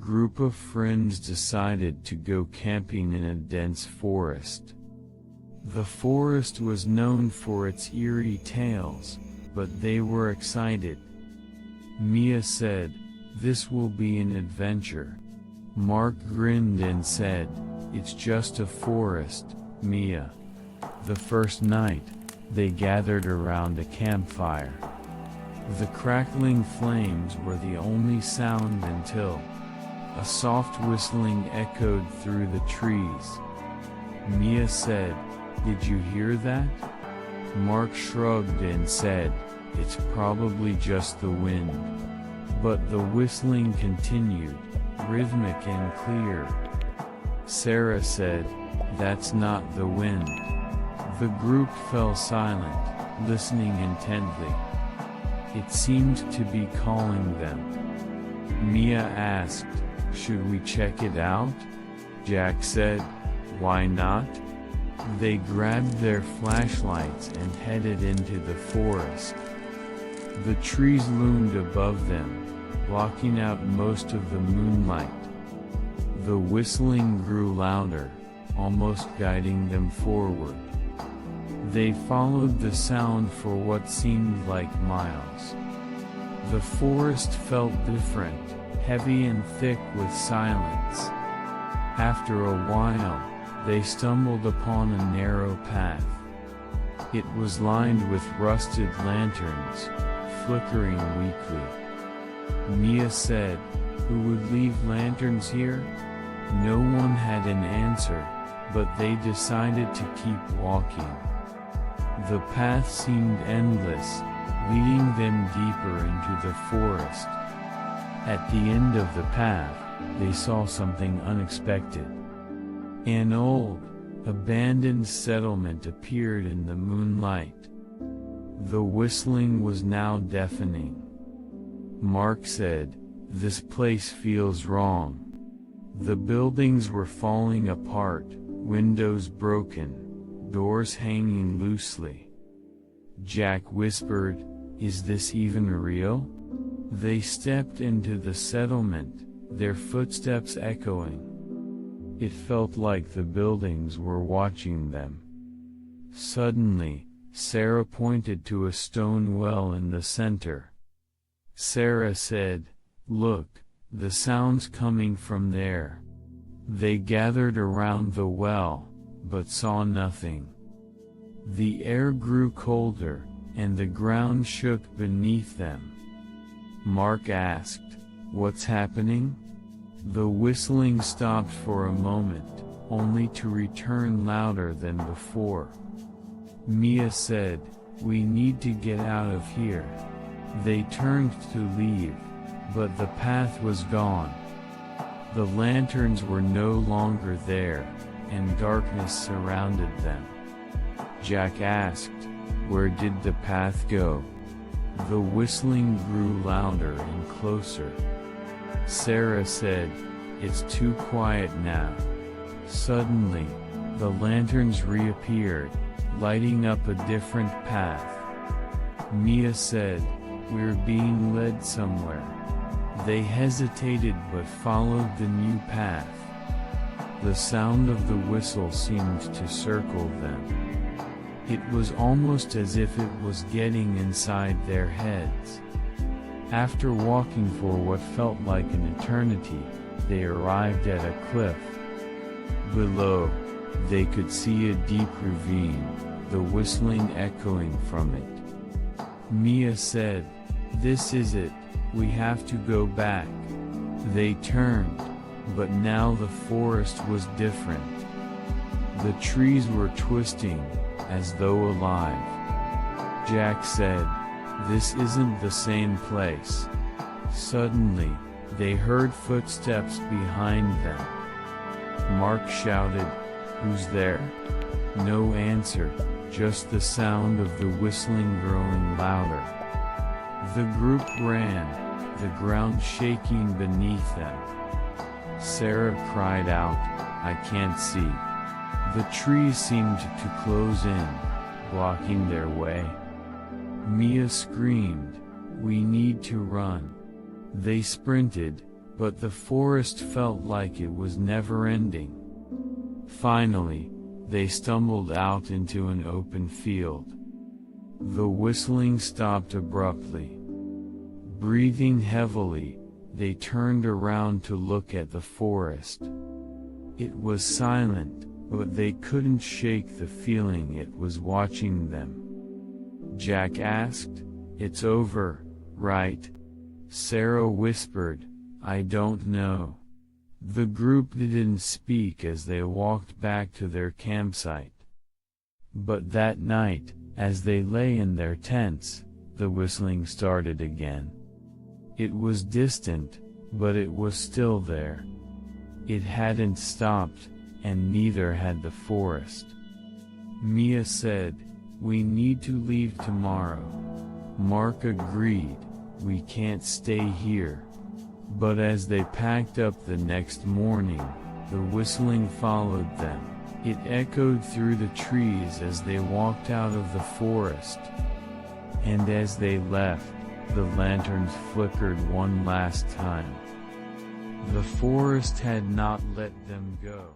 group of friends decided to go camping in a dense forest. The forest was known for its eerie tales, but they were excited. Mia said, "This will be an adventure." Mark grinned and said, "It's just a forest, Mia." The first night, they gathered around a campfire. The crackling flames were the only sound until a soft whistling echoed through the trees. Mia said, "Did you hear that?" Mark shrugged and said, "It's probably just the wind." But the whistling continued, rhythmic and clear. Sarah said, "That's not the wind." The group fell silent, listening intently. It seemed to be calling them. Mia asked, "Should we check it out?" Jack said, "Why not?" They grabbed their flashlights and headed into the forest. The trees loomed above them, blocking out most of the moonlight. The whistling grew louder, almost guiding them forward. They followed the sound for what seemed like miles. The forest felt different, heavy and thick with silence. After a while, they stumbled upon a narrow path. It was lined with rusted lanterns, flickering weakly. Mia said, "Who would leave lanterns here?" No one had an answer, but they decided to keep walking. The path seemed endless, leading them deeper into the forest. At the end of the path, they saw something unexpected. An old, abandoned settlement appeared in the moonlight. The whistling was now deafening. Mark said, "This place feels wrong." The buildings were falling apart, windows broken, doors hanging loosely. Jack whispered, "Is this even real?" They stepped into the settlement, their footsteps echoing. It felt like the buildings were watching them. Suddenly, Sarah pointed to a stone well in the center. Sarah said, "Look, the sound's coming from there." They gathered around the well, but saw nothing. The air grew colder, and the ground shook beneath them. Mark asked, "What's happening?" The whistling stopped for a moment, only to return louder than before. Mia said, "We need to get out of here." They turned to leave, but the path was gone. The lanterns were no longer there, and darkness surrounded them. Jack asked, "Where did the path go?" The whistling grew louder and closer. Sarah said, "It's too quiet now." Suddenly, the lanterns reappeared, lighting up a different path. Mia said, "We're being led somewhere." They hesitated but followed the new path. The sound of the whistle seemed to circle them. It was almost as if it was getting inside their heads. After walking for what felt like an eternity, they arrived at a cliff. Below, they could see a deep ravine, the whistling echoing from it. Mia said, "This is it, we have to go back." They turned, but now the forest was different. The trees were twisting, as though alive. Jack said, "This isn't the same place." Suddenly, they heard footsteps behind them. Mark shouted, "Who's there?" No answer, just the sound of the whistling growing louder. The group ran, the ground shaking beneath them. Sarah cried out, "I can't see." The trees seemed to close in, blocking their way. Mia screamed, "We need to run." They sprinted, but the forest felt like it was never ending. Finally, they stumbled out into an open field. The whistling stopped abruptly. Breathing heavily, they turned around to look at the forest. It was silent, but they couldn't shake the feeling it was watching them. Jack asked, "It's over, right?" Sarah whispered, "I don't know." The group didn't speak as they walked back to their campsite. But that night, as they lay in their tents, the whistling started again. It was distant, but it was still there. It hadn't stopped, and neither had the forest. Mia said, "We need to leave tomorrow." Mark agreed, "We can't stay here." But as they packed up the next morning, the whistling followed them. It echoed through the trees as they walked out of the forest. And as they left, the lanterns flickered one last time. The forest had not let them go.